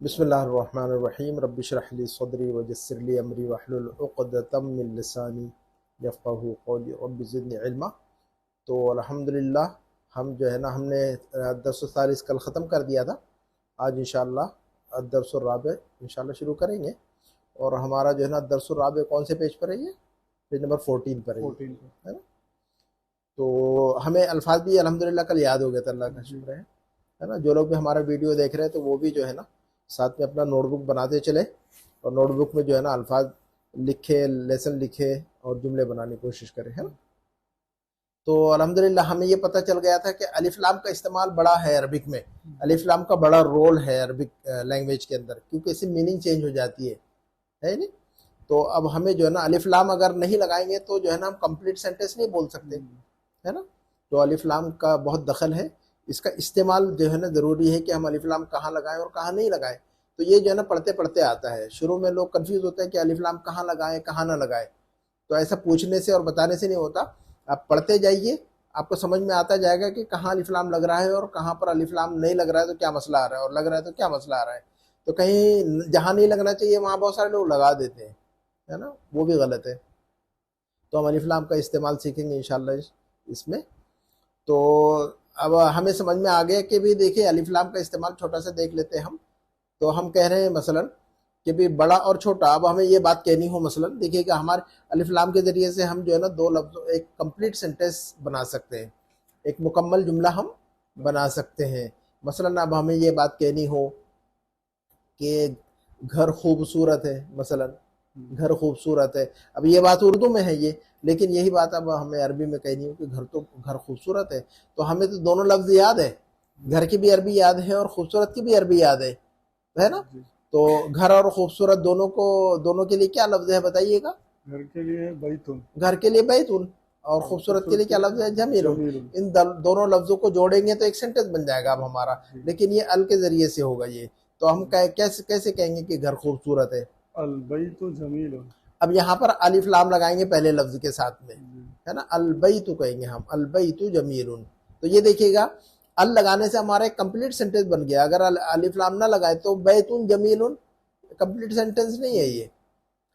बिस्मिल्लाहिर्रहमानिर्रहीम रब्बि इश्रह ली सदरी वयस्सिर ली अमरी वहलुल उक़दतम मिन लिसानी यफ़क़हू क़ौली रब्बि ज़िदनी इल्मा। तो अल्हम्दुलिल्लाह हम जो है ना हमने दर्स सालिस कल ख़त्म कर दिया था। आज इंशाअल्लाह दर्स राबे इंशाअल्लाह शुरू करेंगे। और हमारा जो है ना दर्स राबे कौन से पेज पर है? ये पेज नंबर 14 पर है, 14 है ना। तो हमें अल्फाज भी अल्हम्दुलिल्लाह कल याद हो गया था, अल्लाह का शुक्र है ना। जो लोग भी हमारा वीडियो देख रहे हैं तो वो भी जो है ना साथ में अपना नोटबुक बनाते चले और नोटबुक में जो है ना अल्फाज लिखे, लेसन लिखे और जुमले बनाने की कोशिश करें, है ना। तो अल्हम्दुलिल्लाह हमें ये पता चल गया था कि अलिफ लाम का इस्तेमाल बड़ा है अरबिक में। अलिफ लाम का बड़ा रोल है अरबिक लैंग्वेज के अंदर, क्योंकि इससे मीनिंग चेंज हो जाती है नहीं। तो अब हमें जो है ना अलिफ लाम अगर नहीं लगाएंगे तो जो है ना हम कंप्लीट सेंटेंस नहीं बोल सकते, है ना। तो अलिफ लाम का बहुत दखल है। इसका इस्तेमाल जो है ना ज़रूरी है कि हम अलिफ लाम कहाँ लगाएं और कहाँ नहीं लगाएं। तो ये जो है ना पढ़ते पढ़ते आता है। शुरू में लोग कंफ्यूज होते हैं कि अलिफ लाम कहाँ लगाएं कहाँ ना लगाएं। तो ऐसा पूछने से और बताने से नहीं होता। आप पढ़ते जाइए, आपको समझ में आता जाएगा कि कहाँ अलिफ लाम लग रहा है और कहाँ पर अलिफ लाम नहीं लग रहा है तो क्या मसला आ रहा है, और लग रहा है तो क्या मसला आ रहा है। तो कहीं जहाँ नहीं लगना चाहिए वहाँ बहुत सारे लोग लगा देते हैं, है ना, वो भी गलत है। तो हम अलिफ लाम का इस्तेमाल सीखेंगे इंशाल्लाह इसमें। तो अब हमें समझ में आ गया कि भी देखिए अलिफ लाम का इस्तेमाल छोटा सा देख लेते हैं हम। तो हम कह रहे हैं मसलन कि भी बड़ा और छोटा, अब हमें ये बात कहनी हो मसलन देखिएगा हमारे अलिफ लाम के ज़रिए से हम जो है ना दो लफ्ज़ एक कंप्लीट सेंटेंस बना सकते हैं, एक मुकम्मल जुमला हम बना सकते हैं। मसलन अब हमें ये बात कहनी हो कि घर खूबसूरत है, मसलन घर खूबसूरत है। अब ये बात उर्दू में है ये, लेकिन यही बात अब हमें अरबी में कहनी हो कि घर खूबसूरत है। तो हमें तो दोनों लफ्ज़ याद है, घर की भी अरबी याद है और खूबसूरत की भी अरबी याद है ना। तो घर और खूबसूरत दोनों के लिए क्या लफ्ज़ है बताइएगा? घर के लिए बैतुन, घर के लिए बैतुन, और खूबसूरत के लिए क्या लफ्ज़ है? जमीलुन। इन दोनों लफ्ज़ों को जोड़ेंगे तो एक सेंटेंस बन जाएगा अब हमारा, लेकिन ये अल के ज़रिए से होगा ये। तो हम कैसे कहेंगे कि घर खूबसूरत है? अल बैतु जमीलुन। अब यहाँ पर अलिफ लाम लगाएंगे पहले लफ्ज के साथ में, है ना। अल बैतु कहेंगे हम, अल बैतु जमीलुन। तो ये देखिएगा अल लगाने से हमारा एक कंप्लीट सेंटेंस बन गया। अगर अलिफ लाम ना लगाए तो बैतुन जमीलुन कंप्लीट सेंटेंस नहीं है ये,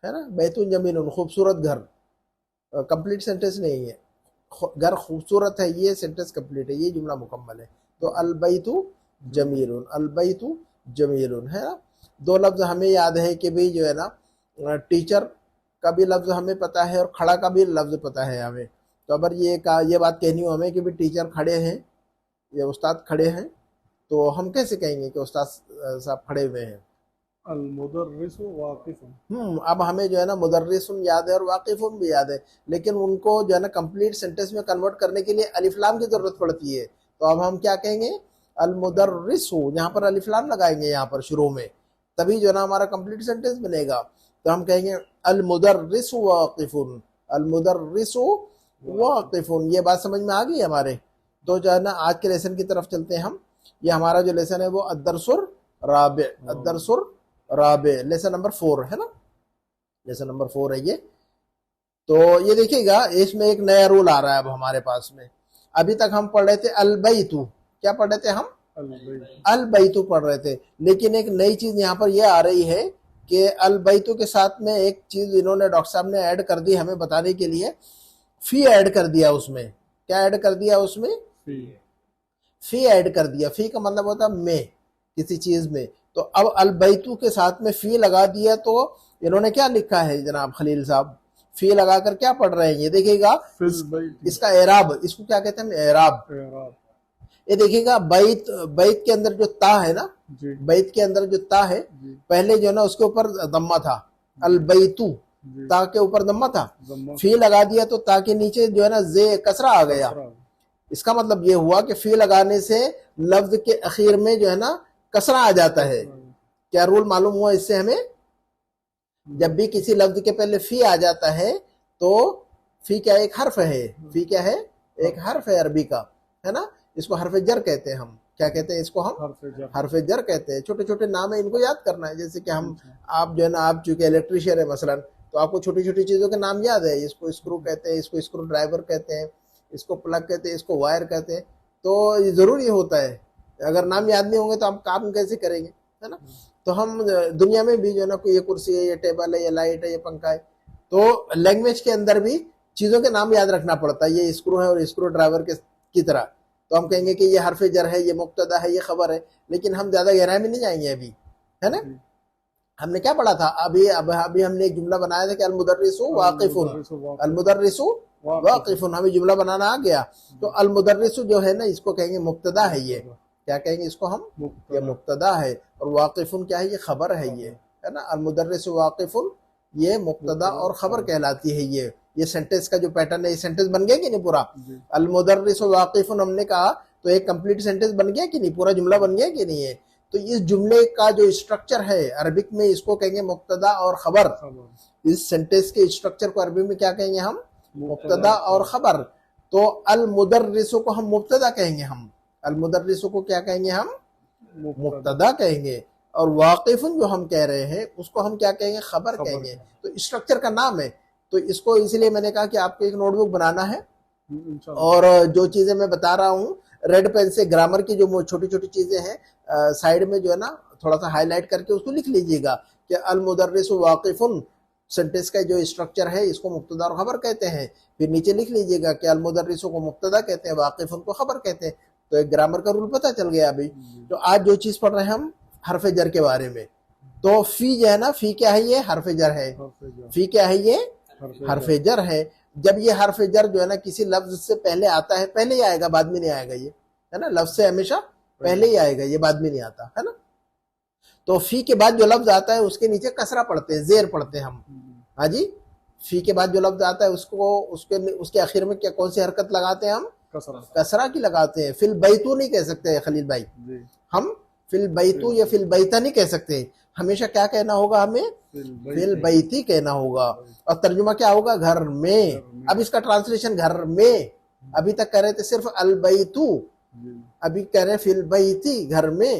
है ना। बैतुन जमीलुन खूबसूरत घर कंप्लीट सेंटेंस नहीं है। घर खूबसूरत है ये सेंटेंस कंप्लीट है, ये जुमला मुकम्मल है। तो अल बैतु जमीलुन, अल बैतु जमीलुन, है ना। दो लफ्ज हमें याद है कि भाई जो है ना टीचर का भी लफ्ज हमें पता है और खड़ा का भी लफ्ज पता है हमें। तो अगर ये बात कहनी हो हमें कि भी टीचर खड़े हैं या उस्ताद खड़े हैं, तो हम कैसे कहेंगे कि उस्ताद साहब खड़े हुए हैं? अल मुदर्रिसु वाकिफुन। अब हमें जो है ना मुदर्रिसुन याद है और वाकिफुन भी याद है, लेकिन उनको जो है ना कंप्लीट सेंटेंस में कन्वर्ट करने के लिए अलिफ लाम की जरूरत पड़ती है। तो अब हम क्या कहेंगे? अल मुदर्रिसु, यहाँ पर अलिफ लाम लगाएंगे यहाँ पर शुरू में, तभी जो है ना हमारा कंप्लीट सेंटेंस बनेगा। तो हम कहेंगे अल मुदर्रिसु वाकिफुन, अल मुदर्रिसु वाकिफुन। ये बात समझ में आ गई हमारे? तो जो है ना आज के लेसन की तरफ चलते हैं हम। ये हमारा जो लेसन है वो अद्दरसुर राबे, अद्दरसुर राबे लेसन नंबर 4 है ना, लेसन नंबर 4 है ये। तो ये देखिएगा इसमें एक नया रूल आ रहा है अब हमारे पास में। अभी तक हम पढ़ रहे थे अल बैतु, क्या पढ़ रहे थे हम? अल बैतु पढ़ रहे थे, लेकिन एक नई चीज यहाँ पर यह आ रही है कि अल बैतु के साथ में एक चीज इन्होंने डॉक्टर साहब ने ऐड कर दी हमें बताने के लिए। फी ऐड कर दिया उसमें। क्या ऐड कर दिया उसमें? फी ऐड कर दिया। फी का मतलब होता है में, किसी चीज में। तो अब अल बैतु के साथ में फी लगा दिया। तो इन्होंने क्या लिखा है जनाब खलील साहब? फी लगाकर क्या पढ़ रहे हैं ये देखिएगा। इसका एराब, इसको क्या कहते हैं? एराब। ये देखिएगा बैत, बैत के अंदर जो ता है ना, बैत के अंदर जो ता है, पहले जो है ना उसके ऊपर दम्मा था, अल बैतु, ता के ऊपर दम्मा था। फी लगा दिया तो ता के नीचे जो है ना जे कसरा आ गया। इसका मतलब ये हुआ कि फी लगाने से लफ्ज के आखिर में जो है ना कसरा आ जाता है। क्या रूल मालूम हुआ इससे हमें? जब भी किसी लफ्ज के पहले फी आ जाता है तो फी क्या एक हर्फ है? फी क्या है? एक हर्फ है अरबी का, है ना। इसको हर्फ जर कहते हैं हम। क्या कहते हैं इसको? हम हर्फ जर कहते हैं। छोटे छोटे नाम है, इनको याद करना है। जैसे कि हम, आप जो है ना, आप चूंकि इलेक्ट्रीशियन है मसलन, तो आपको छोटी छोटी चीजों के नाम याद है। इसको स्क्रू कहते हैं, इसको स्क्रू ड्राइवर कहते हैं, इसको प्लग कहते हैं, इसको वायर कहते हैं। तो ये जरूरी होता है, अगर नाम याद नहीं होंगे तो आप काम कैसे करेंगे, है ना। तो हम दुनिया में भी जो है ना, कोई ये कुर्सी है, ये टेबल है, ये लाइट है, ये पंखा है, तो लैंग्वेज के अंदर भी चीजों के नाम याद रखना पड़ता है। ये स्क्रू है और स्क्रू ड्राइवर के की तरह, तो हम कहेंगे कि ये हरफ जर है, ये मुब्तदा है, ये खबर है, लेकिन हम ज्यादा गहराई में नहीं जाएंगे अभी, है ना। हमने क्या पढ़ा था अभी हमने एक जुमला बनाया था कि अलमुदर्रिसु वाकिफुन, अलमुदर्रिसु वाकिफुन, हमें जुमला बनाना आ गया। तो अलमुदर्रिसु जो है ना, इसको कहेंगे मुब्तदा है, ये क्या कहेंगे इसको हम, ये मुब्तदा है, और वाकिफुन क्या है, ये खबर है, ये है ना। अलमुदर्रिसु वाकिफुन ये मुब्तदा और खबर कहलाती है। ये सेंटेंस का जो पैटर्न है, ये सेंटेंस बन गया कि नहीं पूरा। अलमुदर्रिसु वाकिफुन हमने कहा तो एक कंप्लीट सेंटेंस बन गया कि नहीं, पूरा जुमला बन गया कि नहीं है। तो इस जुमले का जो स्ट्रक्चर है अरबिक में, इसको कहेंगे मुब्तदा और खबर। इस सेंटेंस के स्ट्रक्चर को अरबी में क्या कहेंगे हम, मुब्तदा और खबर। तो अल मुदर्रिसु को हम मुब्तदा कहेंगे, हम अल मुदर्रिसु को क्या कहेंगे, हम मुब्तदा कहेंगे, और वाकिफुन जो हम कह रहे हैं उसको हम क्या कहेंगे, खबर कहेंगे। तो स्ट्रक्चर का नाम है। तो इसको इसलिए मैंने कहा कि आपको एक नोटबुक बनाना है, और जो चीजें मैं बता रहा हूँ रेड पेन से, ग्रामर की जो छोटी छोटी चीजें हैं साइड में जो है ना थोड़ा सा हाईलाइट करके उसको लिख लीजिएगा कि अल मुदर्रिसु वाकिफुन सेंटेंस का जो स्ट्रक्चर है इसको मुब्तदा और खबर कहते हैं। फिर नीचे लिख लीजिएगा कि अल मुदर्रिसु को मुब्तदा कहते हैं, वाकिफुन को खबर कहते हैं। तो एक ग्रामर का रूल पता चल गया अभी। तो आज जो चीज पढ़ रहे हैं हम हरफ जर के बारे में। तो फी जो है ना, फी क्या है, ये हरफ जर है। फी क्या है, ये हरफ जर है। जब ये हरफ जर जो है ना किसी लफ्ज से पहले आता है, पहले ही आएगा, बाद में नहीं आएगा, ये है ना, लफ्ज से हमेशा पहले ही आएगा, ये बाद में नहीं आता, है ना। तो फी के बाद जो लफ्ज आता है उसके नीचे कसरा पढ़ते हैं, जेर पढ़ते हैं हम। हाँ जी, फी के बाद जो लफ्ज आता है उसको उसके आखिर में क्या, कौन सी हरकत लगाते हैं हम, कसरा की लगाते हैं। फिल बैतू नहीं कह सकते खलील भाई, हम फिल बैतू या फिल बैता नहीं कह सकते, हमेशा क्या कहना होगा, हमें फिल बैती कहना होगा। और तर्जुमा क्या होगा, घर में। अब इसका ट्रांसलेशन घर में, अभी तक कह रहे थे सिर्फ अल बैतू, अभी कह रहे हैं फिल बैती, घर में,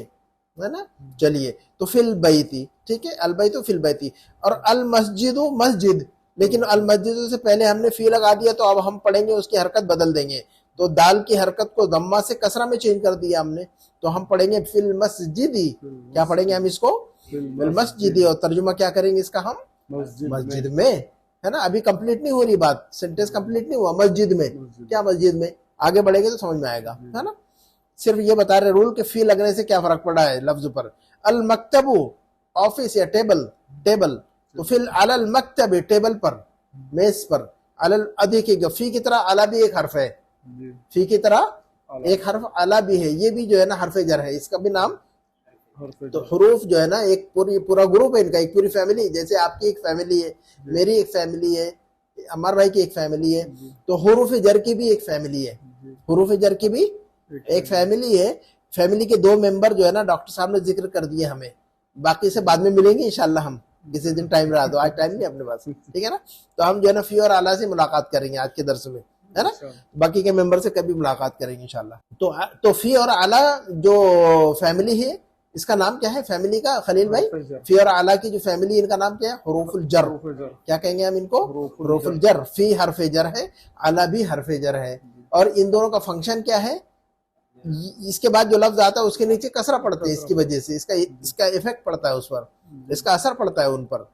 है ना। चलिए, तो फिल बैती, ठीक है, अल बैतू फिल बैती। और अल मस्जिदु मस्जिद, लेकिन अल मस्जिद से पहले हमने फी लगा दिया, तो अब हम पढ़ेंगे उसकी हरकत बदल देंगे। तो दाल की हरकत को दम्मा से कसरा में चेंज कर दिया हमने, तो हम पढ़ेंगे फिल मस्जिदी। क्या पढ़ेंगे हम इसको, फिल मस्जिदी। और तर्जुमा क्या करेंगे इसका हम, मस्जिद में, है ना। अभी कंप्लीट नहीं हो रही बात, सेंटेंस कंप्लीट नहीं हुआ। मस्जिद में, क्या मस्जिद में, आगे बढ़ेंगे तो समझ में आएगा, है ना। सिर्फ ये बता रहे रूल के फी लगने से क्या फर्क पड़ा है लफ्ज पर। अल मकतबु ऑफिस या टेबल, टेबल, तो फिल अलल मकतब, टेबल पर, मेज पर। अलल देखिएगा, फी की तरह अला भी एक हर्फ है, फी की तरह एक हर्फ अला भी है, ये भी जो है ना हर्फ जर है, इसका भी नाम। तो हुरूफ जो है ना एक पूरा ग्रुप है इनका, एक पूरी फैमिली। जैसे आपकी एक फैमिली है, मेरी एक फैमिली है, अमर भाई की एक फैमिली है, तो हुरूफ जर की भी एक फैमिली है, हुरूफ जर की भी एक फैमिली है। फैमिली के दो मेंबर जो है ना डॉक्टर साहब ने जिक्र कर दिए हमें, बाकी से बाद में मिलेंगे इंशाल्लाह, हम किसी दिन टाइम रहा तो, आज टाइम नहीं अपने पास, ठीक है ना। तो हम जो है ना फी और आला से मुलाकात करेंगे आज के दर्स में, है ना। बाकी के मेंबर से कभी मुलाकात करेंगे इंशाल्लाह। तो फी और आला जो फैमिली है, इसका नाम क्या है फैमिली का खलील भाई, फी और आला की जो फैमिली, इनका नाम क्या है, हुरूफुल जर। क्या कहेंगे हम इनको, हुरूफुल जर। फी हरफ जर है, आला भी हरफ जर है, और इन दोनों का फंक्शन क्या है, इसके बाद जो लफ्ज आता है उसके नीचे कसरा पड़ते हैं, इसकी वजह से इसका इफेक्ट पड़ता है उस पर, इसका असर पड़ता है उन पर,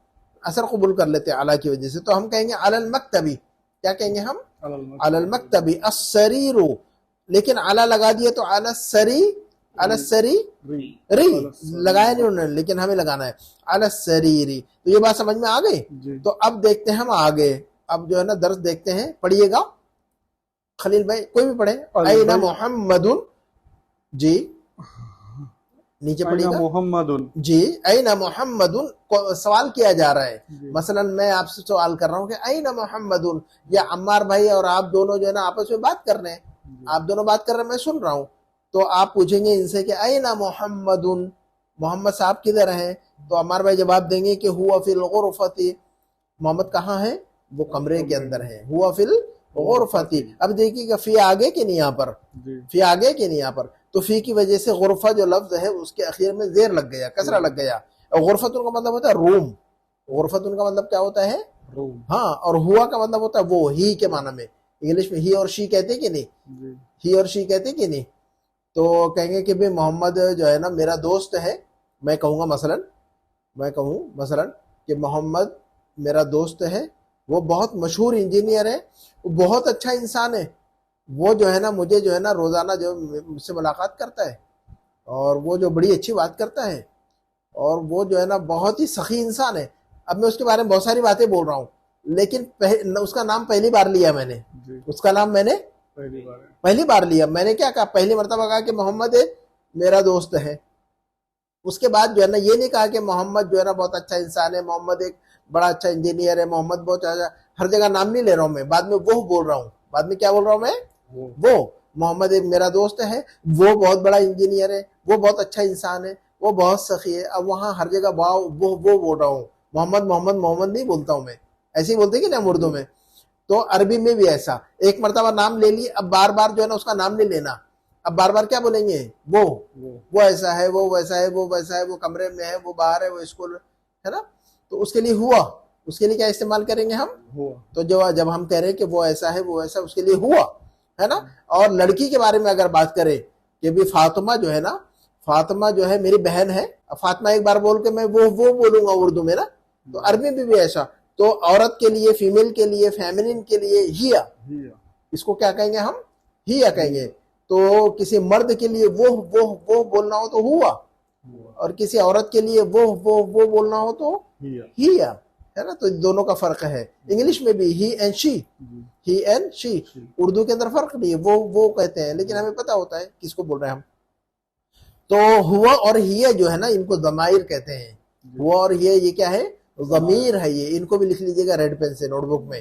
असर कबूल कर लेते हैं आला की वजह से। तो हम कहेंगे अलल मकतबी, क्या कहेंगे हम, अलल मकतबी। अस्सरीरु, लेकिन आला लगा दिया तो अलस्सरी, अलस्सरी री लगाया नहीं उन्होंने, लेकिन हमें लगाना है अलस्सरीरी। तो ये बात समझ में आ गई। तो अब देखते हैं हम आगे, अब जो है ना दर्स देखते हैं, पढ़िएगा खलील भाई, कोई भी पढ़े। ऐना मोहम्मदुन, जी नीचे पढ़िएगा, मोहम्मदुन, जी ऐना मोहम्मदुन को सवाल किया जा रहा है। मसलन मैं आपसे सवाल कर रहा हूँ कि ऐना मोहम्मदुन, या अम्मार भाई और आप दोनों जो है ना आपस में बात कर रहे हैं, आप दोनों बात कर रहे हैं, मैं सुन रहा हूँ। तो आप पूछेंगे इनसे कि ऐना मोहम्मदुन, मोहम्मद साहब किधर हैं। तो अम्मार भाई जवाब देंगे कि हुआ फिल गुरफती, मोहम्मद कहाँ है, वो कमरे के अंदर है, हुआ फिल गुरफती। अब देखिएगा फी आगे कि नहीं, यहाँ पर फी आगे कि नहीं, यहाँ पर तो फी की वजह से गुरफा जो लफ्ज है उसके आखिर में जेर लग गया, कसरा लग गया। और गुरफतुन का मतलब होता है रूम, गुरफतुन का मतलब क्या होता है, रूम। हाँ, और हुआ का मतलब होता है वो, ही के माना में। इंग्लिश में ही और शी कहते कि नहीं, ही और शी कहते कि नहीं। तो कहेंगे कि भाई मोहम्मद जो है ना मेरा दोस्त है, मैं कहूंगा मसलन मैं कहूँ मसलन कि मोहम्मद मेरा दोस्त है, वो बहुत मशहूर इंजीनियर है, वो बहुत अच्छा इंसान है, वो जो है ना मुझे जो है ना रोज़ाना जो मुझसे मुलाकात करता है और वो जो बड़ी अच्छी बात करता है और वो जो है ना बहुत ही सखी इंसान है। अब मैं उसके बारे में बहुत सारी बातें बोल रहा हूँ, लेकिन उसका नाम पहली बार लिया मैंने, जी, उसका नाम मैंने पहली बार है। पहली बार लिया। मैंने क्या कहा, पहली मर्तबा कहा कि मोहम्मद मेरा दोस्त है। उसके बाद जो है ना ये नहीं कहा कि मोहम्मद जो है ना बहुत अच्छा इंसान है, मोहम्मद एक बड़ा अच्छा इंजीनियर है, मोहम्मद बहुत अच्छा। हर जगह नाम नहीं ले रहा हूँ मैं, बाद में वो बोल रहा हूँ। बाद में क्या बोल रहा हूँ मैं? वो मोहम्मद एक मेरा दोस्त है, वो बहुत बड़ा इंजीनियर है, वो बहुत अच्छा इंसान है, वो बहुत सखी है। अब वहां हर जगह वो बोल रहा हूँ, मोहम्मद मोहम्मद मोहम्मद नहीं बोलता हूँ मैं। ऐसे ही बोलते कि ना उर्दू में। तो अरबी में भी ऐसा, एक मर्तबा नाम ले ली, अब बार बार जो है ना उसका नाम नहीं लेना। अब बार बार क्या बोलेंगे? वो ऐसा है, वो वैसा है, वो वैसा है, वो कमरे में है, वो बाहर है, वो स्कूल है ना। तो उसके लिए हुआ, उसके लिए क्या इस्तेमाल करेंगे हम? हुआ। तो जब हम कह रहे हैं कि वो ऐसा है, वो ऐसा, उसके लिए हुआ, है ना। और लड़की के बारे में अगर बात करें कि भी फातिमा जो है ना, फातिमा जो है मेरी बहन है, अब फातिमा एक बार बोल के मैं वो बोलूंगा उर्दू में ना, तो अरबी में भी ऐसा। तो औरत के लिए, फीमेल के लिए, फेमिनिन के लिए हिया, इसको क्या कहेंगे हम? हिया कहेंगे। तो किसी मर्द के लिए वो बोलना हो तो हुआ, और किसी औरत के लिए वो बोलना हो तो हिया, है ना। तो दोनों का फर्क है। इंग्लिश में भी ही एंड शी, उर्दू के अंदर फर्क नहीं है, वो कहते हैं, लेकिन हमें पता होता है किसको बोल रहे हैं हम। तो हुआ और हिया जो है ना, इनको ज़माइर कहते हैं। हुआ और ये क्या है? ज़मीर है ये। इनको भी लिख लीजिएगा रेड पेन से नोटबुक में,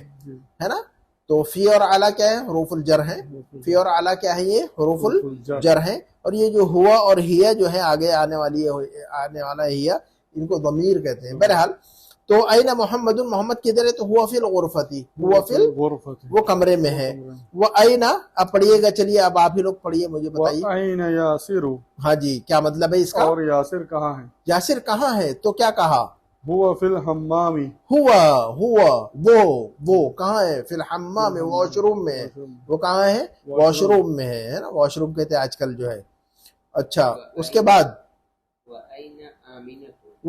है ना। तो फी और आला क्या है? हुरूफुल जर है। फी और आला क्या है? ये हुरूफुल जर है। और ये जो हुआ और हिया जो है आगे आने वाला हिया, इनको ज़मीर कहते हैं। बहरहाल, तो अयना मोहम्मद, मोहम्मद किधर है? तो हुआ फिल गुरफती, हुआ फिल वो कमरे में है। वो अयना, अब पढ़िएगा, चलिए अब आप ही लोग पढ़िए, मुझे बताइए। अयना यासिर, हाँ जी, क्या मतलब है इसका? और यासिर कहाँ है? यासिर कहाँ है? तो क्या कहा? हुआ फिल हम्मामी, हुआ वो कहाँ है? फिल हम्माम में, वॉशरूम में है। वो कहाँ है? वॉशरूम में है ना। वॉशरूम कहते हैं आजकल जो है। अच्छा, उसके बाद वो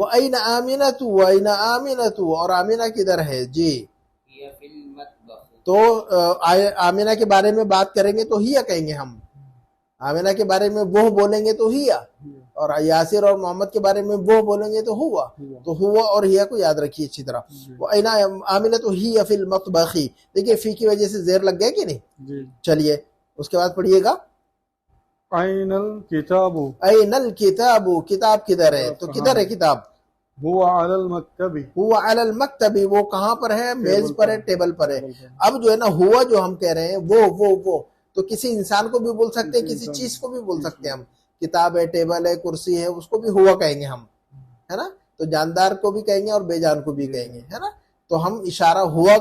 अईना आमिनतु, वो अईना आमिनतु, और आमिना किधर है जी? तो आमिना के बारे में बात करेंगे तो हिया कहेंगे हम। आमिना के बारे में वो बोलेंगे तो हिया, और यासिर और मोहम्मद के बारे में वो बोलेंगे तो हुआ। तो हुआ और हिया को याद रखिए अच्छी तरह। वो अईना आमिना तो हिया फिल मतबखी, देखिए फी की वजह से जेर लग गया कि नहीं। चलिए उसके बाद पढ़िएगा। अइनल किताबु, अइनल किताबु, किताब किधर है? तो किधर है किताब? हुआ अलल मक्तबी, हुआ अलल मक्तबी, वो कहाँ पर है? मेज पर है, टेबल पर है। अब जो है ना हुआ जो हम कह रहे हैं वो तो किसी इंसान को भी बोल सकते हैं, किसी चीज को भी बोल सकते हैं हम। किताब है, टेबल है, कुर्सी है, उसको भी हुआ कहेंगे हम, है ना। तो जानदार को भी कहेंगे और बेजान को भी कहेंगे, है ना। तो हम इशारा हुआ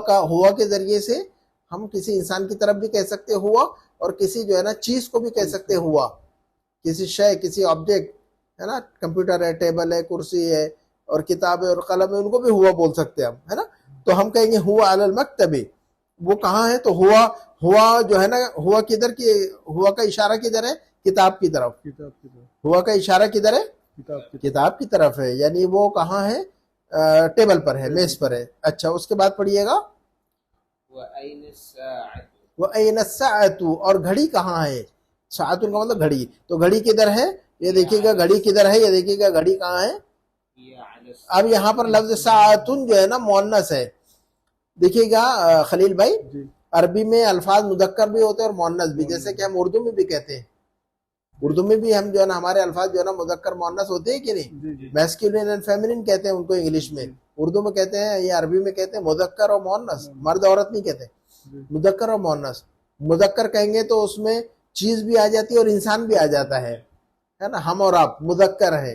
के जरिए से हम किसी इंसान की तरफ भी कह सकते हुआ, और किसी जो है ना चीज को भी कह सकते हुआ। किसी शय, किसी ऑब्जेक्ट, है ना, कंप्यूटर है, टेबल है, कुर्सी है, और किताब है और कलम है, उनको भी हुआ बोल सकते हैं हम, है ना। तो हम कहेंगे हुआ अलल मक्तबी, वो कहाँ है? तो हुआ जो है ना, हुआ किधर की, हुआ का इशारा किधर है? किताब की तरफ। हुआ का इशारा किधर है? किताब की तरफ है, यानी वो कहाँ है? टेबल पर है, मेज पर है। अच्छा, उसके बाद पढ़िएगा। वो अयन साअतु, और घड़ी कहाँ है? साअतुन का मतलब घड़ी, तो घड़ी किधर है? ये देखिएगा घड़ी किधर है, ये देखिएगा घड़ी कहाँ है। अब यहाँ पर लफ्ज साअतुन जो है ना मुअन्नस है। देखिएगा खलील भाई, अरबी में अल्फाज मुदक्कर भी होते हैं और मुअन्नस भी, जैसे कि हम उर्दू में भी कहते हैं। उर्दू में भी हम जो है ना, हमारे अल्फाज जो है ना मुदक्कर मुअन्नस होते हैं कि नहीं? मैस्कुलिन एंड फेमिनिन कहते हैं उनको इंग्लिश में, उर्दू में कहते हैं, ये अरबी में कहते हैं मुदक्कर और मुअन्नस, मर्द औरत नहीं कहते, मुदक्कर और मुअन्नस। मुदक्कर कहेंगे तो उसमें चीज भी आ जाती है और इंसान भी आ जाता है ना। हम और आप मुदक्कर है,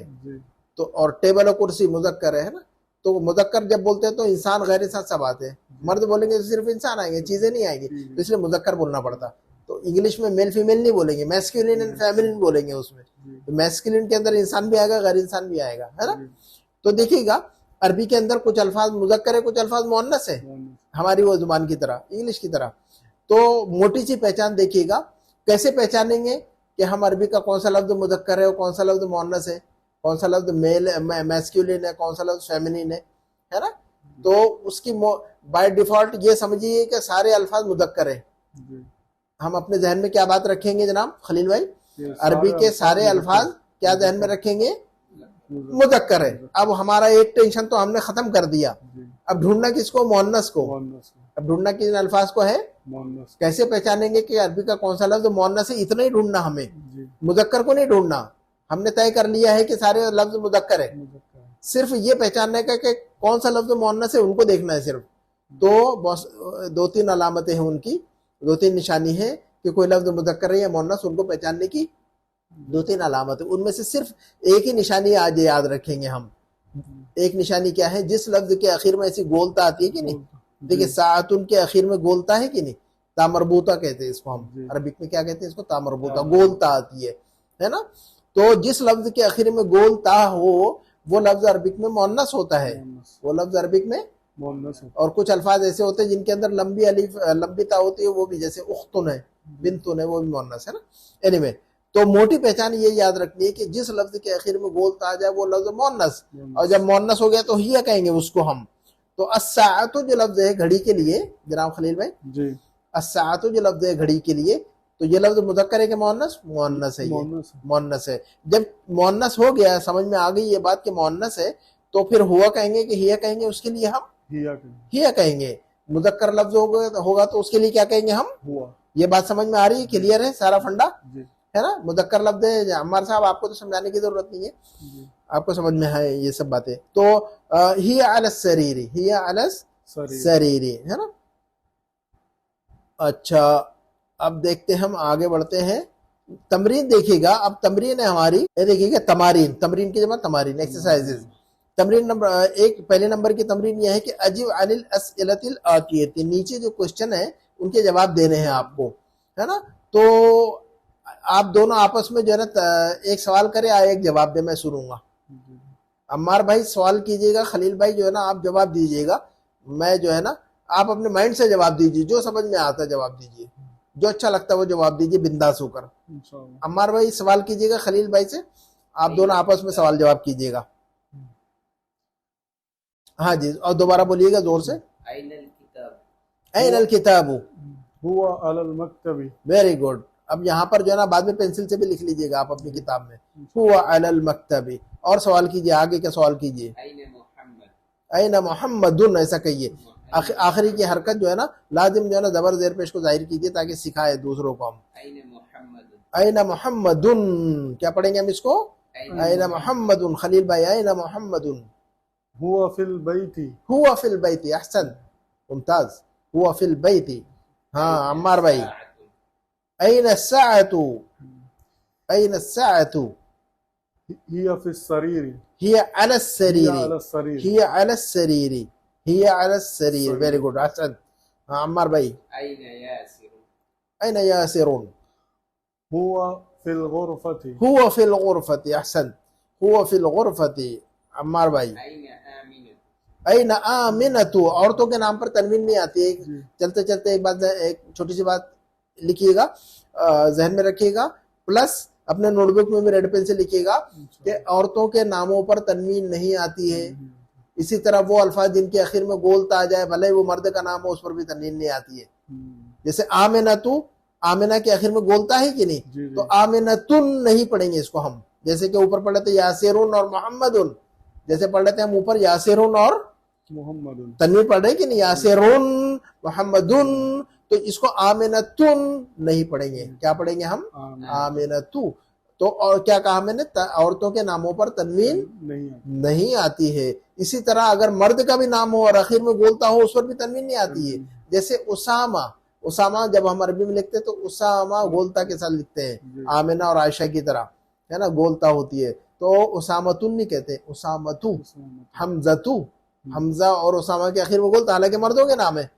तो और टेबल और कुर्सी मुदक्कर है ना। तो मुदक्कर जब बोलते हैं तो इंसान गैर इंसान सब आते हैं। मर्द बोलेंगे तो सिर्फ इंसान आएंगे, चीजें नहीं आएंगी, तो इसलिए मुदक्कर बोलना पड़ता। तो इंग्लिश में मेल फीमेल नहीं बोलेंगे, मैस्कुलिन एंड फेमिनिन बोलेंगे उसमें। तो मैस्कुलिन के अंदर इंसान भी आएगा, गैर इंसान भी आएगा, है ना। तो देखिएगा अरबी के अंदर कुछ अल्फाज मुदक्कर है, कुछ अल्फाज मुअन्नस है, हमारी वो जुबान की तरह, इंग्लिश की तरह। तो मोटी सी पहचान देखिएगा, कैसे पहचानेंगे कि हम अरबी का कौन सा लफ्ज मुदक्कर है और कौन सा लफ्ज मुअन्नस है, कौन सा लफ्ज मेल मैस्कुलिन है, कौन सा लफ्ज फेमिनिन है ना। तो उसकी बाय डिफॉल्ट ये समझिए कि सारे अल्फाज मुदक्कर है। जी। हम अपने जहन में क्या बात रखेंगे जनाब खलील भाई, ये अरबी के सारे अल्फाज क्या जहन में रखेंगे, मुदक्कर है। अब हमारा एक टेंशन तो हमने खत्म कर दिया, जी। अब ढूंढना किसको, मुअन्नस को। मुअन्नस अब ढूंढना किन अल्फाज को है, मुअन्नस। कैसे पहचानेंगे कि अरबी का कौन सा लफ्ज मुअन्नस है, इतना ही ढूंढना हमें, जी। मुदक्कर को नहीं ढूंढना। हमने तय कर लिया है कि सारे लफ्ज मुदक्कर है, मुदक्कर है। सिर्फ ये पहचानने का कि कौन सा लफ्ज मुअन्नस है उनको देखना है सिर्फ। तो बस 2-3 अलामतें हैं उनकी, 2-3 निशानी है कि कोई लफ्ज मुदक्कर है या मुअन्नस, उनको पहचानने की 2-3 अलामत है। उनमें से सिर्फ एक ही निशानी आज याद रखेंगे हम। एक निशानी क्या है, जिस लफ्ज के आखिर में ऐसी गोलता आती है कि नहीं, देखिए सातुन के आखिर में गोलता है कि नहीं, तामरबूता कहते हैं इसको हम, अरबिक में क्या कहते हैं इसको, तामरबूता, गोलता आती है ना। तो जिस लफ्ज के आखिर में गोलता हो वो लफ्ज अरबिक में मुअन्नस होता है, वो लफ्ज अरबिक में मुअन्नस है। और कुछ अल्फाज ऐसे होते हैं जिनके अंदर लंबी अलिफ लंबी ता होती है, वो भी, जैसे उख्तुन है, बिन्तुन है, वो भी मुअन्नस है ना। एनीवे, तो मोटी पहचान ये याद रखनी है कि जिस लफ्ज के आखिर में गोलता आ जाए वो लफ्ज मुअन्नस, और जब मुअन्नस हो गया तो हिया कहेंगे उसको हम। तो अस्साअतु जो लफ्ज है घड़ी के लिए जनाब खलील भाई जी, अस्साअतु जो लफ्ज है घड़ी के लिए, तो ये लफ्ज मुदक्कर है कि मुअन्नस, मुअन्नस है, ये मुअन्नस है। जब मुअन्नस हो गया, समझ में आ गई ये बात कि मुअन्नस है, तो फिर हुआ कहेंगे कि हिया कहेंगे, उसके लिए हम हिया कहेंगे। मुदक्कर लफ्ज होगा तो उसके लिए क्या कहेंगे हम, हुआ। ये बात समझ में आ रही है, क्लियर है सारा फंडा है ना। मुदक्कर लफ्ज है, अम्मार साहब आपको तो समझाने की जरूरत नहीं है, आपको समझ में है ये सब बातें। तो हिया अलस सरीरी, हिया अलस सरीरी है ना। अच्छा, अब देखते हैं, हम आगे बढ़ते हैं। तमरीन देखिएगा, अब तमरीन है हमारी, ये देखिएगा तमारीन, तमरीन की जमा तमारीन, एक्सरसाइजेज। तमरीन नंबर 1, पहले नंबर की तमरीन यह है कि अजीब अनिल अस्इलतिल आतियती, नीचे जो क्वेश्चन है उनके जवाब देने हैं आपको, है ना। तो आप दोनों आपस में जो है ना एक सवाल करे, एक जवाब दे, मैं सुनूंगा। अम्मार भाई सवाल कीजिएगा, खलील भाई जो है ना आप जवाब दीजिएगा, मैं जो है ना, आप अपने माइंड से जवाब दीजिए, जो समझ में आता है जवाब दीजिए, जो अच्छा लगता है वो जवाब दीजिए बिंदास होकर। अम्मार भाई सवाल कीजिएगा खलील भाई से, आप दोनों आपस में सवाल जवाब कीजिएगा। हाँ जी, और दोबारा बोलिएगा जोर से। ऐनल किताबु हुआ अलल मक्तबी। Very good. अब यहाँ पर जो है ना बाद में पेंसिल से भी लिख लीजिएगा आप अपनी किताब में, हुआ अलल मक्तबी। और सवाल कीजिए, आगे का सवाल कीजिए, ऐना मुहम्मदुन, ऐसा कहिए। आखिरी की हरकत जो है ना लाजिम जो है ना जबर जेर पेश को जाहिर कीजिए ताकि सिखाए दूसरों को हम। ऐना मुहम्मदुन, क्या पढ़ेंगे हम इसको, ऐना मुहम्मदुन। खलील भाई, ऐना मुहम्मदुन। हुआ फिल बैती, हुआ फिल बैती, अहसन, मुमताज, हुआ फिल बैती। हाँ अम्मार भाई, ऐना अस्साअतु, ऐना अस्साअतु, हिया फिस सरीरी, हिया अला सरीरी, हिया अला सरीरी, हिया अला सरीर। Very good, Ahsan. हाँ अम्मार भाई, ऐना यासिरुन, हुआ फिल गुरफती, हुआ फिल गुरफती, अहसन, हुआ फिल गुरफती। अम्मार भाई, ऐना आमिनतु, औरतों के नाम पर तनवीन नहीं आती है। चलते चलते एक बात, एक छोटी सी बात लिखिएगा, जहन में रखिएगा, प्लस अपने नोटबुक में भी रेड पेन से लिखिएगा कि औरतों के नामों पर तनवीन नहीं आती है। इसी तरह वो अल्फाज जिनके आखिर में गोलता आ जाए, भले वो मर्द का नाम हो, उस पर भी तनवीन नहीं आती है। जैसे आमिनतु, आमिना के आखिर में गोलता है कि नहीं, तो आमिनतुन नहीं पढ़ेंगे इसको हम। जैसे कि ऊपर पढ़ लेते यासिरुन और मोहम्मदुन, जैसे पढ़ लेते हैं हम ऊपर यासिरुन और मोहम्मदुन, तनवीन पढ़ रहे कि नहीं, यासिरुन मोहम्मदुन, तो इसको आमिनतुन नहीं पढ़ेंगे, क्या पढ़ेंगे हम, आमिनतु। तो और क्या कहा मैंने, औरतों के नामों पर तनवीन नहीं आती है। इसी तरह अगर मर्द का भी नाम हो और आखिर में गोलता हो, उस पर भी तनवीन नहीं आती है। जैसे उसामा, उसामा जब हम अरबी में लिखते हैं तो उसामा गोलता के साथ लिखते हैं, आमिना और आयशा की तरह, है ना, गोलता होती है। तो उसामतुन नहीं कहते, उसामतु। हमजतु, हमजा और उसामा के आखिर में गोलता, हालांकि मर्दों के नाम है।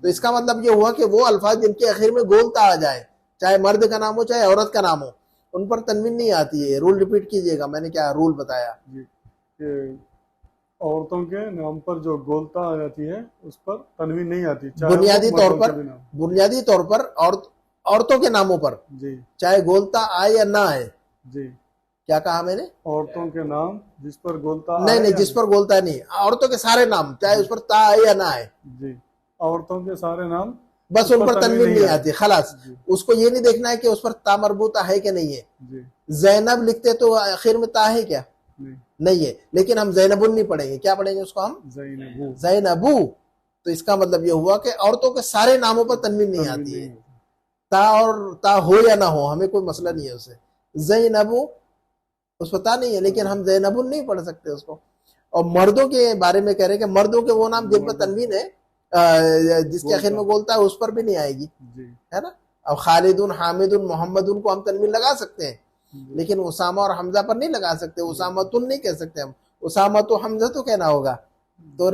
तो इसका मतलब ये हुआ कि वो अल्फाज जिनके आखिर में गोलता आ जाए, चाहे मर्द का नाम हो चाहे औरत का नाम हो, उन पर तनवीन नहीं आती है। रूल रिपीट कीजिएगा, मैंने क्या रूल बताया, औरतों के नाम पर जो गोलता आ जाती है उस पर तनवीन नहीं आती, बुनियादी तौर पर औरतों के नामों पर जी, चाहे गोलता आए या ना आए जी, क्या कहा मैंने? औरतों के नाम जिस पर गोलता नहीं आए नहीं, या जिस पर गोलता नहीं, औरतों के सारे नाम चाहे उस पर ता आए या ना आए, जी, औरतों के सारे नाम बस उस उन पर तनवीन नहीं आए। आती, खलास। जी उसको ये नहीं देखना है कि उस पर ता मरबूता है कि नहीं है। जी, जैनब लिखते तो आखिर में ता है क्या? नहीं, नहीं है, लेकिन हम जैनबुन नहीं पढ़ेंगे, क्या पढ़ेंगे उसको हम? ज़ैनबू, जैनबू। तो इसका मतलब ये हुआ कि औरतों के सारे नामों पर तनवीन नहीं तनवीन आती है। नहीं होती। ता और ता हो या ना हो हमें कोई मसला नहीं है उससे। जैनबू उस पर ता नहीं है, लेकिन हम जैनबुन नहीं पढ़ सकते उसको। और मर्दों के बारे में कह रहे हैं कि मर्दों के वो नाम जिन पर तनवीन है, जिसके आखिर में बोलता है, उस पर भी नहीं आएगी, जी है ना। अब खालिदुन, हामिदुन, मोहम्मदुन को हम तनवीन लगा सकते हैं, जी, लेकिन उसामा और हमजा पर नहीं लगा सकते। उसामा तुन नहीं कह सकते हम, उसामा तो हमजा तो कहना होगा। तो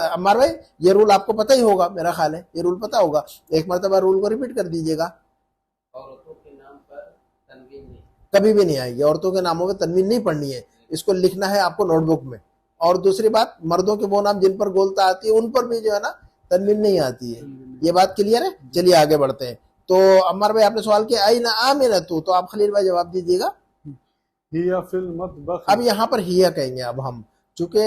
अम्मार भाई, ये रूल आपको पता ही होगा, मेरा ख्याल है ये रूल पता होगा। एक मरतबा रूल को रिपीट कर दीजिएगा। औरतों के नाम पर तनवीन नहीं। कभी भी नहीं आएगी, औरतों के नामों में तनवीन नहीं पढ़नी है, इसको लिखना है आपको नोटबुक में। और दूसरी बात, मर्दों के वो नाम जिन पर गोलता आती है उन पर भी जो है ना तनवीन नहीं आती है। ये बात क्लियर है? चलिए आगे बढ़ते हैं। तो अम्मार भाई आपने सवाल किया आई ना आमिना तो आप खलील भाई जवाब दीजिएगा। हिया फिल मतबख, अब यहाँ पर हिया कहेंगे अब हम, चूंकि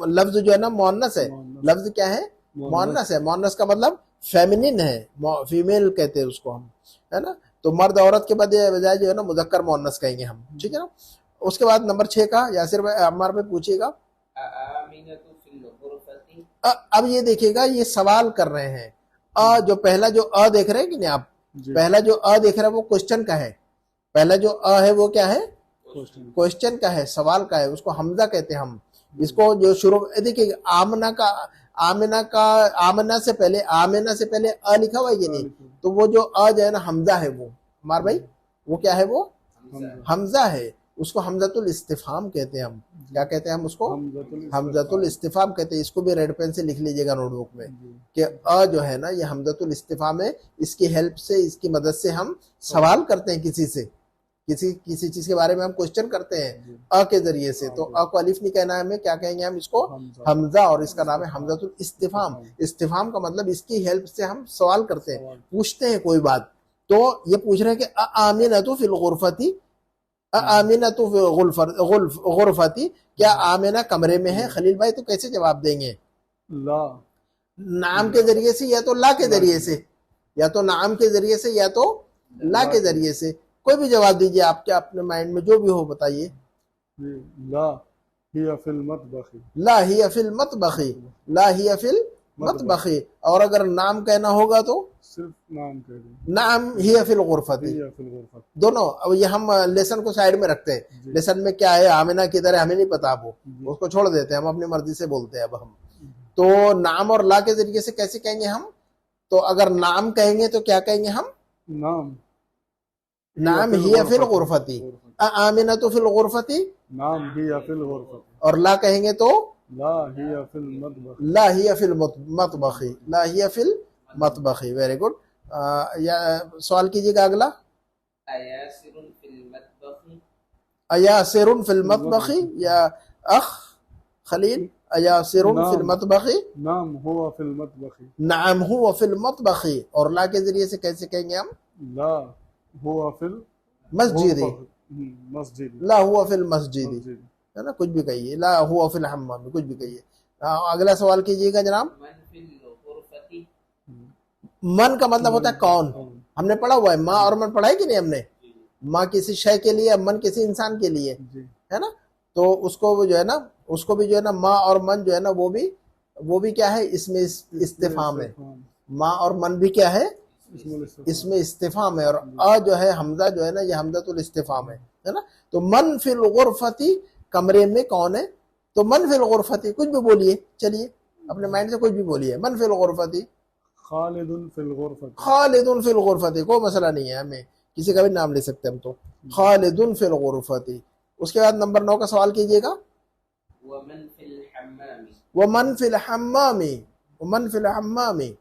लफ्ज जो है ना मुअन्नस है। लफ्ज क्या है? मुअन्नस है। मुअन्नस का मतलब फेमिनिन है, फीमेल कहते हैं उसको हम, है ना। तो मर्द औरत के बजाय जो है ना मुजक्कर मुअन्नस कहेंगे हम, ठीक है ना। उसके बाद नंबर 6 का यासिर भाई अम्मार भाई पूछिएगा। आमिनतु फिल गुरफती। अब ये देखिएगा, ये सवाल कर रहे हैं। जो पहला जो देख रहे हैं कि नहीं आप, जी, पहला जो देख रहे हैं वो क्वेश्चन का है। पहला जो है वो क्या है? क्वेश्चन, क्वेश्चन का है, सवाल का है, उसको हमजा कहते हैं हम। इसको जो शुरू देखिए, आमना से पहले अ लिखा हुआ है कि नहीं, तो वो जो जो है ना हमजा है, वो हमार भाई वो क्या है? वो हमजा है। उसको हमजातुल इस्तिफाम कहते हैं हम। क्या कहते हैं हम उसको? हमजातुल इस्तिफाम कहते हैं। इसको भी रेड पेन से लिख लीजिएगा नोटबुक में कि जो है ना ये हमजातुल इस्तिफाम है। इसकी हेल्प से, इसकी मदद से हम सवाल करते हैं किसी से, किसी चीज के बारे में हम क्वेश्चन करते हैं के जरिए से। तो को अलिफ नहीं कहना है हमें, क्या कहेंगे हम इसको? हमजा। और इसका नाम है हमजातुल इस्तिफाम। इस्तिफाम का मतलब इसकी हेल्प से हम सवाल करते हैं, पूछते हैं कोई बात। तो ये पूछ रहे हैं कि आमिनतु फिल गुरफती, आमिनतु फिल गुरफती, क्या आमिना कमरे में है? खलील भाई तो कैसे जवाब देंगे? ला, नाम के जरिए से या तो ला के जरिए से, या तो नाम के जरिए से या तो ला के जरिए से। कोई भी जवाब दीजिए, आपके अपने माइंड में जो भी हो बताइए। ला हिया फिल मतबखी, ला हिया फिल मतबखी, ला हिया फिल मतबखी। और अगर नाम कहना होगा तो सिर्फ नाम कह दें, नाम हिया फिल गुरफती। हिया फिल गुरफत, दोनों। अब ये हम लेसन को साइड में रखते हैं। लेसन में क्या है, आमिना किधर है हमें नहीं पता, वो उसको छोड़ देते हैं, हम अपनी मर्जी से बोलते हैं। अब हम तो नाम और ला के जरिए से कैसे कहेंगे हम? तो अगर नाम कहेंगे तो क्या कहेंगे हम? नाम हिया फिल गुरफती, आमिना तो फिल गुरफती। नाम हिया फिल गुरफत, और ला कहेंगे तो ला हिया फिल मतबखी, ला हिया फिल मतबखी, ला हिया फिल मतबखी। Very good. या सवाल कीजिएगा अगला। अयासिरुन फिल मतबखी। अयासिरुन फिल मतबखी, या अख खलील, अयासिरुन फिल मतबखी। नाम हुआ फिल मतबखी, नाम हुआ फिल मतबखी। और ला के जरिए से कैसे कहेंगे हम? ला हुआ फिल मस्जिदी, मस्जिद, ला हुआ फिल मस्जिदी, है ना। कुछ भी कहिए, ला हुआ फिल हम्माम, कुछ भी कहिए। अगला सवाल कीजिएगा जनाब। मन फिल गुरफती। मन का मतलब होता है कौन। हमने पढ़ा हुआ है, माँ और मन पढ़ा है कि नहीं हमने? माँ किसी शय के लिए, मन किसी इंसान के लिए, है ना। तो उसको जो है ना, उसको भी जो है ना माँ और मन जो है ना वो भी क्या है, इसमें इस्तिफाम है। माँ और मन भी क्या है, इसमें इस्तिफाम है। और जो है हमजा जो है ना, ये हमजातुल इस्तिफाम है ना। तो मन फिल गुरफती, कमरे में कौन है? तो मन फिल गुरफती, कुछ भी बोलिए, चलिए अपने माइंड से कुछ भी बोलिए। मन फिल गुरफती, खालिदुन फिल गुरफत, खालिदुन फिल गुरफती, कोई मसला नहीं है, हमें किसी का भी नाम ले सकते हैं हम। तो खालिदुन फिल गुरफती। उसके बाद नंबर 9 का सवाल कीजिएगा। वमन फिल हम्मामी। वमन फिल हम्मामी, वमन फिल हम्मामी,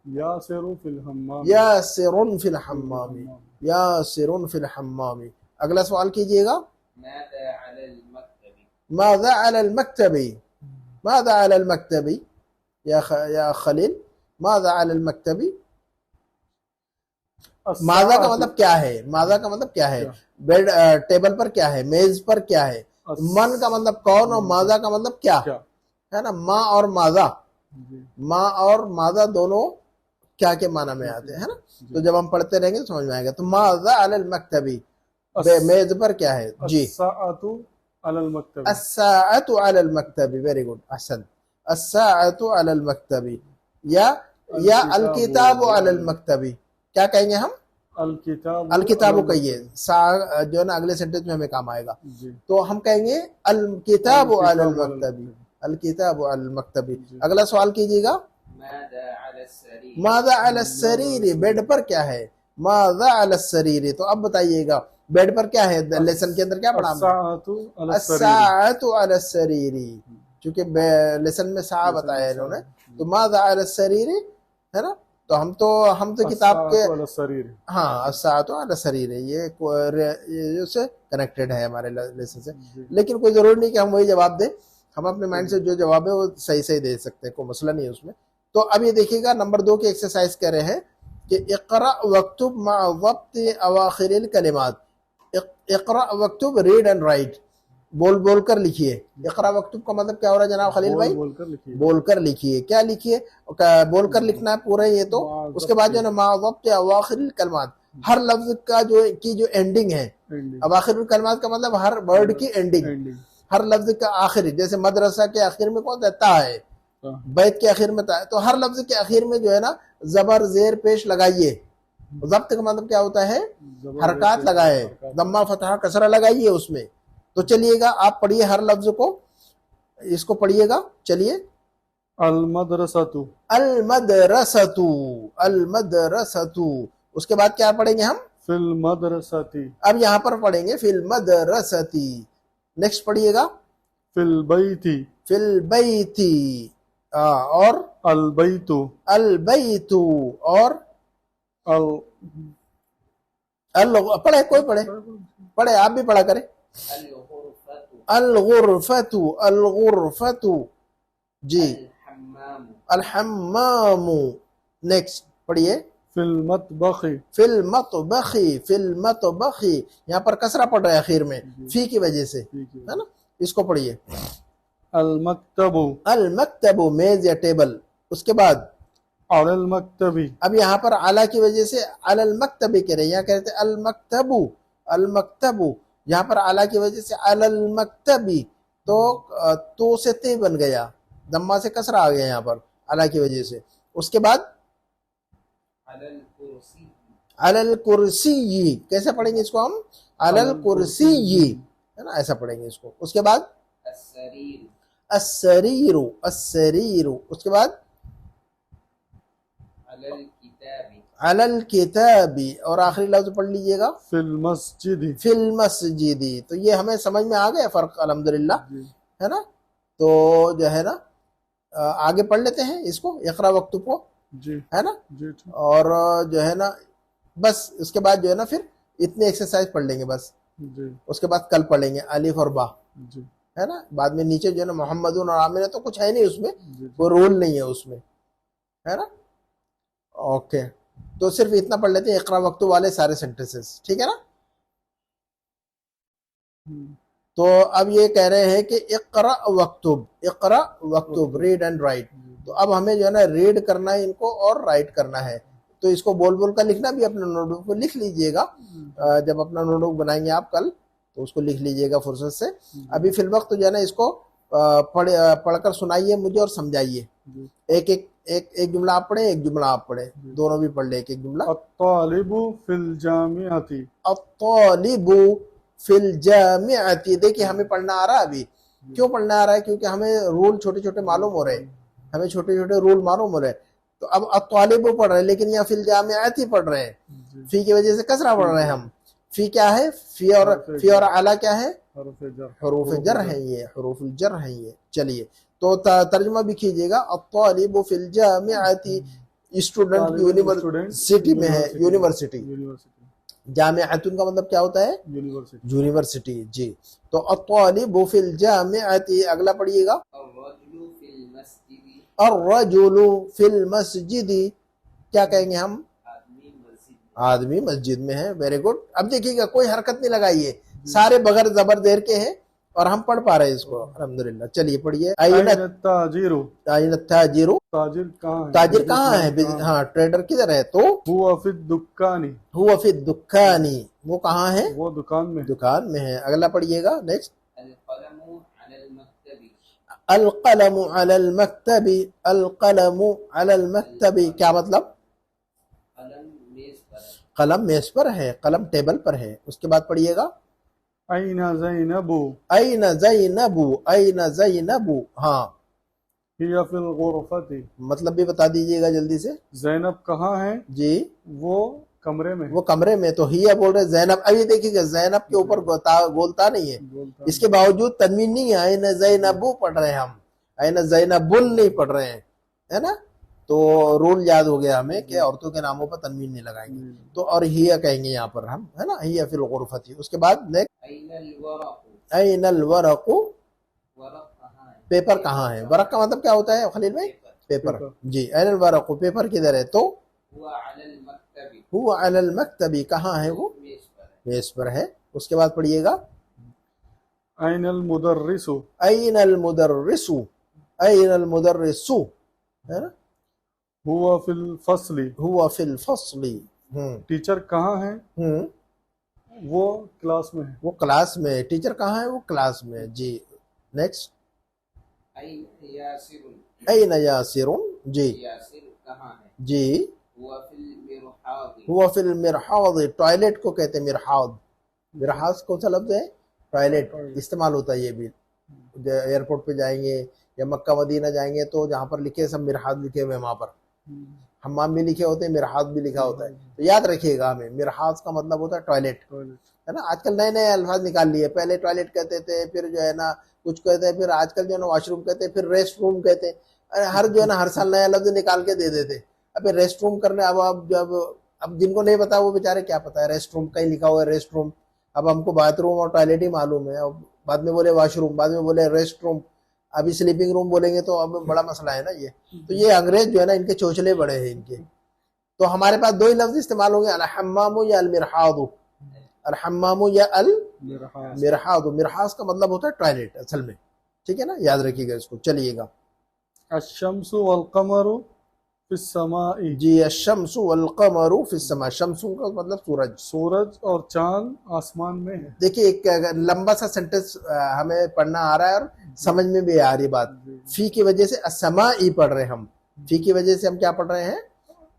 यासिरु फिल हम्माम, यासिरुन फिल हम्मामी, यासिरुन फिल हम्मामी। अगला सवाल कीजिएगा। मादा अलल मक्तबी। मादा अलल मक्तबी, मादा अलल मक्तबी, या खलील, मादा अलल मक्तबी। मादा का मतलब क्या है? मादा का मतलब क्या है? बेड टेबल पर क्या है, मेज पर क्या है। मन का मतलब कौन और माजा का मतलब क्या, क्या। है ना। माँ और माजा, जी माँ और माजा दोनों क्या के माना में आते हैं, है ना। तो जब हम पढ़ते रहेंगे तो समझ में आएगा। तो माजा अलल मक्तबी, मेज पर क्या है जी। अस्साअतु अलल मक्तबी। अस्साअतु अलल मक्तबी, वेरी गुड, अहसन। अस्साअतु अलल मक्तबी या अल किताबु अलल मक्तबी, क्या कहेंगे हम, अल किताब अल किताबु कहिए, जो है ना अगले सेंटेंस में हमें काम आएगा। जी तो हम कहेंगे अल किताबु अलल किताबु अलल मक्तबी, मक्तबी। अल किताबु अलल मक्तबी। जी। अगला सवाल कीजिएगा। मादा अला सरीर, मादा अल सरीरी, बेड पर क्या है। मादा अल सरीरी, तो अब बताइएगा बेड पर क्या है। लेसन के अंदर क्या पढ़ा हमने, अस्साअतु अलल सरीर। अस्साअतु अल सरीरी, क्योंकि लेसन में सा बताया है इन्होंने। तो मादा अल सरीरी, है ना। तो हम तो किताब के, अस्साअतु अलल सरीर। हाँ अस्साअतु अल सरीरी, ये उससे कनेक्टेड है हमारे लेसन से। लेकिन कोई जरूरी नहीं कि हम वही जवाब दें, हम अपने माइंड से जो जवाब है वो सही सही दे सकते हैं, कोई मसला नहीं है उसमें। तो अब ये देखिएगा नंबर 2 की एक्सरसाइज कर रहे हैं कि इक़रा वक्तुब मा वक्त अवाखिरिल कलिमात। इक़रा वक्तुब, रीड एंड राइट, बोल बोल कर लिखिए। इक़रा वक्तुब का मतलब क्या हो रहा है जनाब खलील भाई, बोलकर लिखिए। बोलकर लिखिए। क्या लिखिए, बोलकर लिखना है पूरा ये। तो उसके बाद जो है ना मा वक्त अवाखिरिल कलिमात, हर लफ्ज का जो एंडिंग है। अवाखिरुल कलिमात का मतलब हर वर्ड की एंडिंग, हर लफ्ज का आखिरी। जैसे मदरसा के आखिर में कौन देता है, बैत के आखिर में ता है। तो हर लफ्ज के आखिर में जो है ना जबर जेर पेश लगाइए। जब्त का मतलब क्या होता है, हरकत लगाए, दम्मा फतहा कसरा लगाइए उसमें। तो चलिएगा आप पढ़िए हर लफ्ज को, इसको पढ़िएगा। चलिए, अल मदरसतु, अल मदरसतु, अल मदरसतु। उसके बाद क्या पढ़ेंगे हम, फिल मदरसती। अब यहाँ पर पढ़ेंगे फिल मदरसती। नेक्स्ट पढ़िएगा, फिल बैती, फिल बैती, और अल बैतु, अल बैतु, और अल अल, पढ़े कोई पढ़े आप भी पढ़ा करें। अल गुरफतु, अल गुरफतु, अल गुरफतु जी। अल हम्माम, अल हम्मामु। नेक्स्ट पढ़िए, फिल मतबखी, फिल मतबखी, फिल मतबखी। यहाँ पर कसरा पढ़ रहा है आखिर में फी की वजह से, है ना। इसको पढ़िए, अल मक्तबु, अल मक्तबु, मेज या टेबल। उसके बाद अल मक्तबी। अब यहाँ पर आला की वजह से अल मक्तबी कह रहे हैं, यहाँ कहते हैं अल मक्तबु, अल मक्तबु। यहाँ पर आला की वजह से अल मक्तबी, तो से ते बन गया, दम्मा से कसरा आ गया यहाँ पर आला की वजह से। उसके बाद अलल कुर्सी, अलल कुर्सी, कैसे पढ़ेंगे इसको हम, अलल कुर्सी, है ना, ऐसा पढ़ेंगे इसको। उसके बाद अस्सरीर, अस्सरीरु, अस्सरीरु। उसके बाद अलल किताबी, अलल किताबी, और आखिरी लफ्ज पढ़ लीजिएगा, फिल मस्जिदी, फिल मस्जिदी। तो ये हमें समझ में आ गया फर्क, अल्हम्दुलिल्लाह, है ना। तो जो है ना आगे पढ़ लेते हैं इसको, इक़रा वक्तुब को, जी, है ना। जी, और जो है ना बस उसके बाद जो है ना फिर इतने एक्सरसाइज पढ़ लेंगे बस। जी, उसके बाद कल पढ़ेंगे अलिफ और बा, जी, है ना। बाद में नीचे जो है ना मोहम्मदुन और आमिर, तो कुछ है नहीं उसमें, जी, कोई रोल नहीं है उसमें, है ना। ओके, तो सिर्फ इतना पढ़ लेते हैं, इक़रा वक्तुब वाले सारे सेंटेंसेस, ठीक है ना। तो अब ये कह रहे हैं कि Iqra वक्तुब, Iqra वक्तुब, read and right. तो अब हमें जो है ना रीड करना है इनको और राइट करना है। तो इसको बोल बोल कर लिखना भी, अपने नोटबुक में लिख लीजिएगा। जब अपना नोटबुक बनाएंगे आप कल, तो उसको लिख लीजिएगा फुर्सत से। अभी फिल वक्त जो है ना इसको पढ़कर सुनाइए मुझे और समझाइए। एक एक एक एक जुमला आप पढ़े, एक जुमला आप पढ़े, दोनों भी पढ़ ले एक एक जुमला। अत्तालिबु फिल जामिअती, अत्तालिबु फिल जामिअती। देखिए हमें पढ़ना आ रहा है अभी। क्यों पढ़ना आ रहा है, क्योंकि हमें रूल छोटे छोटे मालूम हो रहे हैं, हमें छोटे छोटे रूल मालूम हो रहे हैं। तो अब अत्तालिबु पढ़ रहे हैं, लेकिन यहाँ फिल जामिअती पढ़ रहे हैं, फी की वजह से कसरा पढ़ रहे हैं हम। फी क्या है, फी और आला क्या है, हरूफ जर है, ये हरूफ जर है ये। चलिए तो तर्जुमा भी कीजिएगा, अत्तालिबु फिल जामिअती, स्टूडेंट यूनिवर्सिटी में है, यूनिवर्सिटी। जामिअतुन का मतलब क्या होता है, यूनिवर्सिटी जी। तो अत्तालिबु फिल जामिअती। अगला पढ़िएगा, अर्रजुलु फिल मस्जिदी, अर्रजुलु फिल मस्जिदी। क्या कहेंगे हम, आदमी मस्जिद आदमी मस्जिद में है। Very good. अब देखिएगा कोई हरकत नहीं लगाइए, सारे बगैर जबर देर के हैं और हम पढ़ पा रहे हैं इसको अल्हम्दुलिल्लाह। चलिए पढ़िए। अय्न ताजिरु, अय्न ताजिरु, ताजिर कहाँ है? ताजिर कहाँ है? बिजनेसमैन कहाँ है? हाँ, ट्रेडर किधर है? तो हुआ फिद दुक्कानी, हुआ फिर दुकानी, वो कहाँ है? वो दुकान में। दुकान में है। अगला पढ़िएगा नेक्स्ट। अलकलमु अलल मक्तबी, अलकलमु अलल मक्तबी, अलकलमु अलल मक्तबी क्या मतलब? कलम मेज पर है। कलम मेज पर है, कलम टेबल पर है। उसके बाद पढ़िएगा। अय्न ज़ैनबु, ऐन ज़ैनबु, ऐन ज़ैनबु, हाँ हिया फिल गुरफती, मतलब भी बता दीजिएगा जल्दी से ज़ैनब कहाँ है? जी। वो कमरे में। वो कमरे में, तो हिया बोल रहे जैनब। अब ये देखिएगा जैनब के ऊपर गोलता नहीं है, बोलता इसके बावजूद तनवीन नहीं है। ऐन ज़ैनबु पढ़ रहे हैं हम, ऐन ज़ैनबुन नहीं पढ़ रहे हैं, है ना। तो रूल याद हो गया हमें कि औरतों के नामों पर तनवीन नहीं लगाएंगे। तो और हिया कहेंगे यहाँ पर हम, है ना, हिया फिल गुरफती। उसके बाद नेक्स्ट। ऐनल वरक़ु, ऐनल वरक़ु, वरक़ कहाँ है? पेपर कहाँ है? वरक़ का मतलब क्या होता है खलील भाई? पेपर। पेपर जी। ऐनल वरक़ु, पेपर किधर है? तो हुआ अलल मक्तबी, हुआ अलल मक्तबी, कहाँ है वो? मेज पर है। मेज पर है। उसके बाद पढ़िएगा। अयनल मुदर्रिसु, ऐनल मुदर्रिसु, ऐनल मुदर्रिसु, है ना। हुआ फिल फसली, हुआ फिल फस्ली, टीचर कहाँ है? वो क्लास में है। वो क्लास में। टीचर कहाँ है? वो क्लास में जी। नेक्स्ट। ऐन यासिरुन, ऐन यासिरुन, जी यासिर कहाँ है? जी। हुआ फिल मिरहादी, हुआ फिल मिरहाद, टॉयलेट को कहते हैं मिरहाद। मिरहाद कौन सा लफ्ज है? टॉयलेट। इस्तेमाल होता है ये भी। एयरपोर्ट पे जाएंगे या मक्का मदीना जाएंगे तो जहाँ पर लिखे सब मिरहाद लिखे हुए हैं, वहां पर हम्माम भी लिखे होते हैं, मिरहाद भी लिखा होता है। तो याद रखिएगा हमें, मिरहाद का मतलब होता है टॉयलेट, है ना। आजकल नए नए अल्फाज निकाल लिए, पहले टॉयलेट कहते थे, फिर जो है ना कुछ कहते हैं, फिर आजकल जो है ना वॉशरूम कहते हैं, फिर रेस्ट रूम कहते हैं। अरे हर जो है ना हर साल नया लफ्ज निकाल के दे देते। अबे रेस्ट रूम करने, अब जब अब जिनको नहीं पता वो बेचारे क्या पता है, रेस्ट रूम कहीं लिखा हुआ है रेस्ट रूम। अब हमको बाथरूम और टॉयलेट ही मालूम है, अब बाद में बोले वॉशरूम, बाद में बोले रेस्ट रूम, अभी स्लीपिंग रूम बोलेंगे तो अब बड़ा मसला है ना ये। तो ये अंग्रेज जो है ना इनके चोचले बड़े हैं इनके। तो हमारे पास दो ही लफ्ज इस्तेमाल होंगे, अल हम्मामु या अल मिरहादु। अल हम्मामु या अल मिरहादु। मिरहास का मतलब होता है टॉयलेट असल में, ठीक है ना, याद रखिएगा इसको। चलिएगा। अश्शम्सु वल कमरु फिस समाई, जी। अशम्सु वल कमरु फिस समा, शम्सु का मतलब सूरज, सूरज और चांद आसमान में है। देखिए एक लंबा सा सेंटेंस हमें पढ़ना आ रहा है और समझ में भी आ रही बात। फी की वजह से अस्समाई पढ़ रहे हैं हम, फी की वजह से हम क्या पढ़ रहे हैं?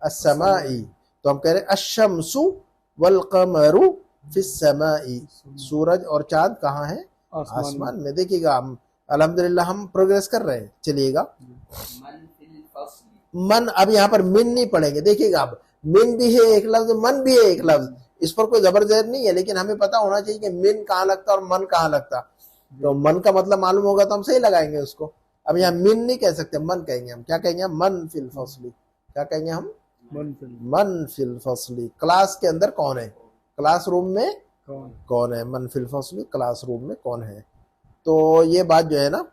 अस्समाई। तो हम कह रहे हैं अशम्सु वल कमरु फिस समाई, सूरज और चांद कहाँ है? आसमान में। देखिएगा हम अल्हम्दुलिल्लाह हम प्रोग्रेस कर रहे हैं। चलिएगा। मन फिल फस्ली, मन, अब यहाँ पर मिन नहीं पढ़ेंगे। देखिएगा अब मिन भी है एक लफ्ज, मन भी है एक लफ्ज, इस पर कोई जबरदस्त नहीं है, लेकिन हमें पता होना चाहिए कि मिन कहाँ लगता और मन कहाँ लगता। तो मन का मतलब मालूम होगा तो हम सही लगाएंगे उसको। अब यहाँ मिन नहीं कह सकते, मन कहेंगे हम। क्या कहेंगे? मन फिल फसली। क्या कहेंगे हम? मन फिल फसली। क्लास के अंदर कौन है? क्लासरूम में कौन है? मन फिल फसली, क्लासरूम में कौन है? तो ये बात जो है ना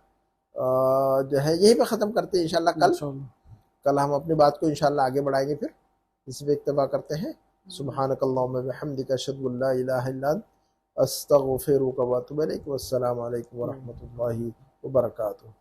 जो है यही पे ख़त्म करते हैं इंशाल्लाह। कल हम अपनी बात को इंशाल्लाह आगे बढ़ाएंगे। फिर इस पे इत्तबा करते हैं। सुब्हानकल्लाहुम्मा व बिहम्दिका अशहदु अल्ला इलाहा इल्ला अंता अस्तगफिरुका व अतूबु इलैक। वस्सलामु अलैकुम व रहमतुल्लाहि व बरकातुहू।